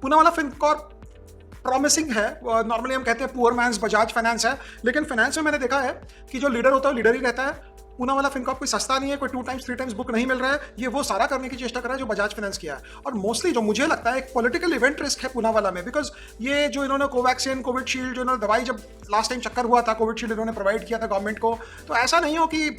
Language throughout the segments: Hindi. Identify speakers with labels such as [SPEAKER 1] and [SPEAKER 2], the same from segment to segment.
[SPEAKER 1] पूनावाला फिनकॉर्प प्रॉमिसिंग है, नॉर्मली हम कहते हैं पुअर मैन्स बजाज फाइनेंस है, लेकिन फाइनेंस में मैंने देखा है कि जो लीडर होता है वो लीडर ही रहता है। पूनावाला फिनकॉर्प कोई सस्ता नहीं है, कोई 2 टाइम्स 3 टाइम्स बुक नहीं मिल रहा है, ये वो सारा करने की चेष्टा कर रहा है जो बजाज फाइनेंस किया है। और मोस्टली जो मुझे लगता है एक पॉलिटिकल इवेंट रिस्क है पूनावाला में, बिकॉज ये जो इन्होंने कोवैक्सीन कोविडशील्ड जो इन्होंने दवाई, जब लास्ट टाइम चक्कर हुआ था कोविडशील्ड इन्होंने प्रोवाइड किया था गवर्नमेंट को, तो ऐसा नहीं हो कि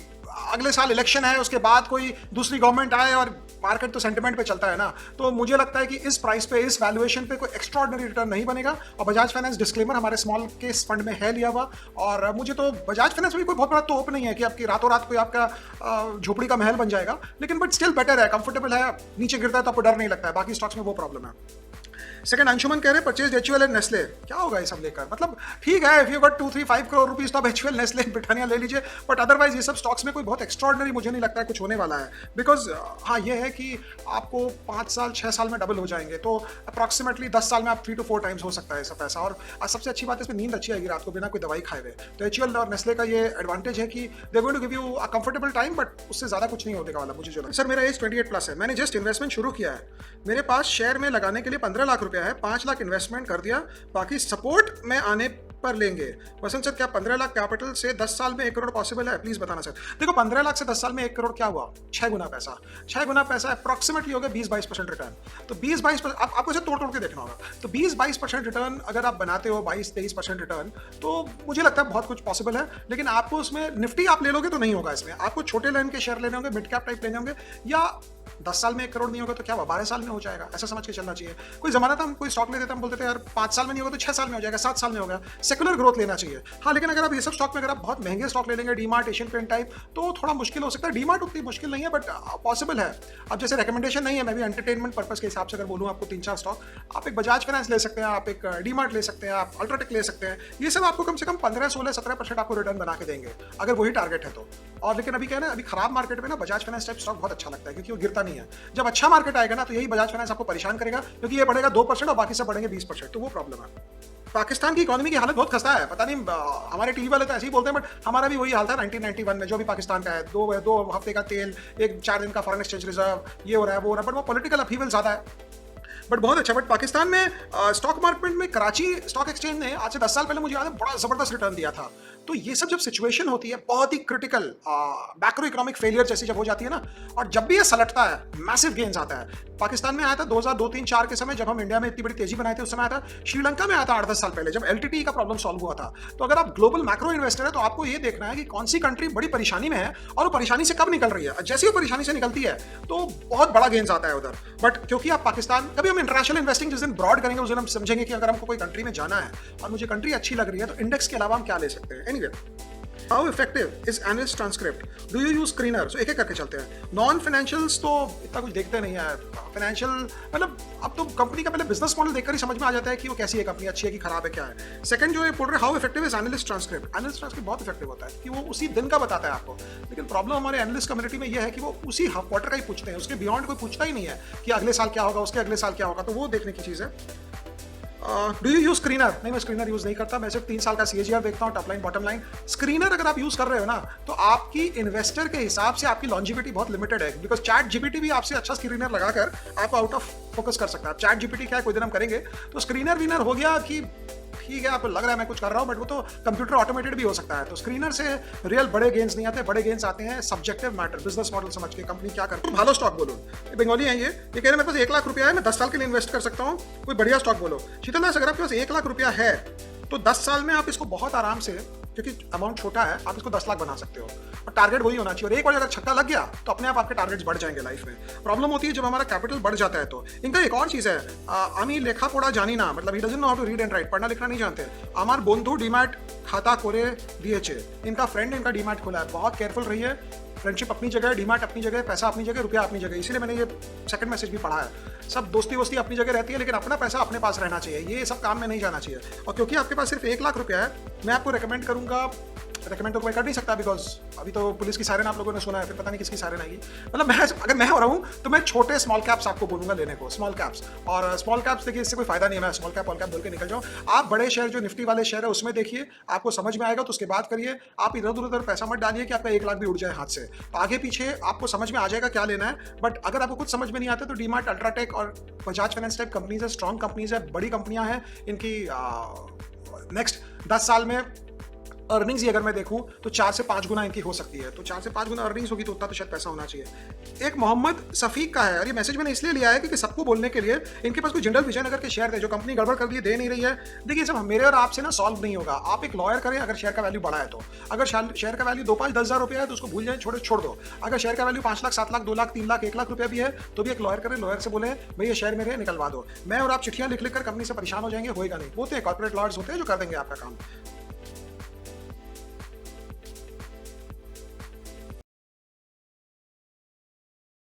[SPEAKER 1] अगले साल इलेक्शन है उसके बाद कोई दूसरी गवर्नमेंट आए, और मार्केट तो सेंटिमेंट पे चलता है ना। तो मुझे लगता है कि इस प्राइस पे, इस वैल्यूएशन पे कोई एक्स्ट्राऑर्डिनरी रिटर्न नहीं बनेगा। और बजाज फाइनेंस डिस्क्लेमर हमारे स्मॉल केस फंड में है लिया हुआ, और मुझे तो बजाज फाइनेंस में कोई बहुत बड़ा तोप नहीं है कि आपकी रातों रात कोई आपका झोपड़ी का महल बन जाएगा, लेकिन बट स्टिल बेटर है, कंफर्टेबल है, नीचे गिरता है तो आपको डर नहीं लगता है। बाकी स्टॉक्स में वो प्रॉब्लम है। सेकंड, अंशुमन कह रहे हैं परचेज HUL एंड नेस्ले, क्या होगा ये सब लेकर? मतलब ठीक है, if you got 2-3-5 crore rupees तो आप HUL नेस्ले ब्रिटानिया ले लीजिए, बट अदरवाइज ये सब स्टॉक्स में कोई बहुत एक्स्ट्राऑर्डिनरी मुझे नहीं लगता है कुछ होने वाला है। बिकॉज हाँ ये है कि आपको 5 साल 6 साल में डबल हो जाएंगे, तो अप्रॉक्सीमेटली 10 साल में आप 3 to 4 टाइम्स हो सकता है सब पैसा। और सबसे अच्छी बात है इसमें नींद अच्छी आएगी रात को बिना कोई दवाई खाए हुए। तो HUL और नेस्ले का ये एडवांटेज है कि they going to give you a comfortable time, but उससे ज्यादा कुछ नहीं होने वाला मुझे जो लगता है। सर मेरा एज 28+ है, मैंने जस्ट इन्वेस्टमेंट शुरू किया है, मेरे पास शेयर में लगाने के लिए 15 लाख रुपया है, 5 लाख इन्वेस्टमेंट कर दिया, बाकी सपोर्ट में आने पर लेंगे। वसंत सर क्या 15 लाख कैपिटल से 10 साल में 1 करोड़ पॉसिबल है? प्लीज बताना सर। देखो 15 लाख से 10 साल में 1 करोड़ क्या हुआ? 6 गुना पैसा। 6 गुना पैसा अप्रॉक्सीमेटली हो गया 20-22% रिटर्न। तो 20-22% आपको इसे तोड़ तोड़ के देखना होगा। तो 20-22% रिटर्न अगर आप बनाते हो, 22-23% रिटर्न, तो मुझे लगता है बहुत कुछ पॉसिबल है। लेकिन आपको उसमें निफ्टी आप ले लोगे तो नहीं होगा, इसमें आपको छोटे लाइन के शेयर लेने होंगे, मिड कैप टाइप लेने होंगे, या 10 साल में 1 करोड़ नहीं होगा तो क्या हुआ, 12 साल में हो जाएगा, ऐसा समझ के चलना चाहिए। कोई जमाना था हम कोई स्टॉक लेते थे, हम बोलते थे यार 5 साल में नहीं होगा तो 6 साल में हो जाएगा, 7 साल में होगा, सेकुलर ग्रोथ लेना चाहिए। हाँ लेकिन अगर आप ये सब स्टॉक में अगर आप बहुत महंगे स्टॉक ले लेंगे, डीमार्ट, एशियन पेंट टाइप, तो थोड़ा मुश्किल हो सकता है। डीमार्ट उतनी मुश्किल नहीं है बट पॉसिबल है। अब जैसे रिकमेंडेशन नहीं है, मैं भी एंटरटेनमेंट पर्पस के हिसाब से अगर बोलूँ आपको 3-4 स्टॉक, आप एक बजाज फाइनेंस ले सकते हैं, आप एक डीमार्ट ले सकते हैं, आप अल्ट्राटेक ले सकते हैं। ये सब आपको कम से कम 15-16-17% आपको रिटर्न बना के देंगे अगर वही टारगेट है तो। और लेकिन अभी क्या है ना, अभी खराब मार्केट में ना बजाज फाइनेंस टाइप स्टॉक बहुत अच्छा लगता है क्योंकि वो गिरता नहीं है। जब अच्छा मार्केट आएगा ना तो यही बजाज फाइनेंस आपको परेशान करेगा क्योंकि ये बढ़ेगा 2% और बाकी सब बढ़ेंगे 20%, तो वो प्रॉब्लम है। पाकिस्तान की इकोनॉमी की हालत बहुत खस्ता है, पता नहीं हमारे टीवी वाले तो ऐसे ही बोलते हैं बट हमारा भी वही हाल था 1991 में, जो भी पाकिस्तान का है, दो हफ्ते का तेल, 4 दिन का फॉरेन एक्सचेंज रिजर्व, ये हो रहा है वो हो रहा है, बट वो पॉलिटिकल अपहीवल ज्यादा है। बट बहुत अच्छा। बट पाकिस्तान में स्टॉक मार्केट में कराची स्टॉक एक्सचेंज ने आज से 10 साल पहले मुझे याद है बड़ा जबरदस्त रिटर्न दिया था। तो ये सब जब सिचुएशन होती है बहुत ही क्रिटिकल, मैक्रो इकोनॉमिक फेलियर जैसी जब हो जाती है ना, और जब भी ये सलटता है मैसिव गेन्स आता है। पाकिस्तान में आया था 2002-3-4 के समय, जब हम इंडिया में इतनी बड़ी तेजी बनाए थे उस समय आया था। श्रीलंका में आया था 8-10 साल पहले जब LTTE का प्रॉब्लम सॉल्व हुआ था। तो अगर आप ग्लोबल मैक्रो इन्वेस्टर है तो आपको ये देखना है कि कौन सी कंट्री बड़ी परेशानी में है और वो परेशानी से कब निकल रही है। जैसे वो परेशानी से निकलती है तो बहुत बड़ा गेन्स आता है उधर। बट क्योंकि आप पाकिस्तान, कभी हम इंटरनेशनल इन्वेस्टिंग जिस दिन ब्रॉड करेंगे उस दिन हम समझेंगे कि अगर हमको कोई कंट्री में जाना है और मुझे कंट्री अच्छी लग रही है तो इंडेक्स के अलावा हम क्या ले सकते हैं। Anyway, how effective is analyst transcript, do you use screener? So एक एक करके चलते हैं। नॉन फाइनेंशियल्स तो इतना कुछ देखते नहीं है। फाइनेंशियल मतलब अब तो कंपनी का पहले बिजनेस मॉडल देखकर ही समझ में आ जाता है कि वो कैसी है कंपनी, अच्छी है कि खराब है, क्या है। सेकंड जो ये बोल रहे how effective is analyst transcript, analyst transcript बहुत इफेक्टिव होता है कि वो उसी दिन का बताता है आपको। लेकिन प्रॉब्लम हमारे एनालिस्ट कम्युनिटी में यह है कि वो उसी क्वार्टर का ही पूछते हैं, उसके बियॉन्ड कोई पूछता ही नहीं है कि अगले साल क्या होगा, उसके अगले साल क्या होगा, तो वो देखने की चीज़ है। Do you use screener? नहीं, मैं स्क्रीनर यूज नहीं करता, मैं सिर्फ 3 साल का CAGR देखता हूँ, top line bottom line. Screener अगर आप यूज कर रहे हो ना तो आपकी इन्वेस्टर के हिसाब से आपकी लॉन्जिविटी बहुत लिमिटेड है, बिकॉज ChatGPT भी आपसे अच्छा स्क्रीनर लगाकर आपको आउट ऑफ फोकस कर सकता है। ChatGPT क्या है, कोई दिन हम करेंगे, तो स्क्रीनर विनर हो गया कि ठीक है आपको लग रहा है मैं कुछ कर रहा हूँ, बट वो तो कंप्यूटर ऑटोमेटेड भी हो सकता है। तो स्क्रीनर से रियल बड़े गेन्स नहीं आते, बड़े गेन्स आते हैं सब्जेक्टिव मैटर, बिजनेस मॉडल समझ के कंपनी क्या करती है। भालो स्टॉक बोलो, बंगाली है ये कह रहे हैं मेरे पास 1 लाख रुपया है, मैं 10 साल के लिए इन्वेस्ट कर सकता हूँ, कोई बढ़िया स्टॉक बोलो। शीतल दास, अगर आपके पास 1 लाख रुपया है तो 10 साल में आप इसको बहुत आराम से, क्योंकि अमाउंट छोटा है, आप इसको 10 लाख बना सकते हो और टारगेट वही होना चाहिए। और एक बार अगर छक्का लग गया तो अपने आप आपके टारगेट्स बढ़ जाएंगे लाइफ में। प्रॉब्लम होती है जब हमारा कैपिटल बढ़ जाता है। तो इनका एक और चीज है, आमी लेखा पढ़ा जानी ना, मतलब ही doesn't know how to read and write, पढ़ना लिखना नहीं जानते। अमार बंधु डीमैट खाता करे दिएचे, इनका फ्रेंड इनका डीमैट खोला है, बहुत केयरफुल रहिए। फ्रेंडशिप अपनी जगह, डीमैट अपनी जगह, पैसा अपनी जगह, रुपया अपनी जगह। इसीलिए मैंने ये सेकंड मैसेज भी पढ़ा है। सब दोस्ती वोस्ती अपनी जगह रहती है लेकिन अपना पैसा अपने पास रहना चाहिए, ये सब काम में नहीं जाना चाहिए। और क्योंकि आपके पास सिर्फ 1 लाख रुपया है, मैं आपको रेकमेंड करूंगा, रेकमेंड तो कोई कर नहीं सकता बिकॉज अभी तो पुलिस की सायरन आप लोगों ने सुना है, फिर पता नहीं किसकी सायरन आएगी। मतलब मैं अगर मैं हो रहा हूँ तो मैं छोटे स्मॉल कैप्स आपको बोलूंगा लेने को, स्मॉल कैप्स। और स्मॉल कैप्स देखिए इससे कोई फायदा नहीं है, मैं स्मॉल कैप ऑल कैप बोल के निकल जाऊँ। आप बड़े शेयर जो निफ्टी वाले शेयर है उसमें देखिए, आपको समझ में आएगा तो उसके बाद करिए। आप इधर उधर पैसा मत डालिए कि आपका 1 लाख भी उड़ जाए हाथ से। तो आगे पीछे आपको समझ में आ जाएगा क्या लेना है। बट अगर आपको कुछ समझ में नहीं आता तो डीमार्ट, अल्ट्राटेक और बजाज फाइनेंस टाइप कंपनीज है, स्ट्रॉन्ग कंपनीज है, बड़ी कंपनियां हैं। इनकी नेक्स्ट 10 साल में अर्निंग्स ही अगर मैं देखूं तो 4 से 5 गुना इनकी हो सकती है। तो 4 से 5 गुना अर्निंग्स होगी तो उतना तो शायद पैसा होना चाहिए। एक मोहम्मद सफीक का है, और ये मैसेज मैंने इसलिए लिया है क्योंकि सबको बोलने के लिए, इनके पास कोई जनरल विजयनगर के शेयर थे जो कंपनी गड़बड़ कर दे नहीं रही है। देखिए सब मेरे और आपसे ना सॉल्व नहीं होगा। आप एक लॉयर करें अगर शेयर का वैल्यू बढ़ा है तो। अगर शेयर का वैल्यू 2, 5, 10 हज़ार रुपया है तो उसको भूल जाए, छोड़ दो। अगर शेयर का वैल्यू 5 लाख, 7 लाख, 2 लाख, 3 लाख, 1 लाख रुपया भी है तो भी एक लॉयर करें, लॉयर से बोले भाई ये शेयर मेरे निकलवा दो। मैं और आप चिट्ठियां लिख कर कंपनी से परेशान हो जाएंगे, होएगा नहीं। होते हैं कॉर्पोरेट लॉयर्स होते हैं जो कर देंगे आपका काम।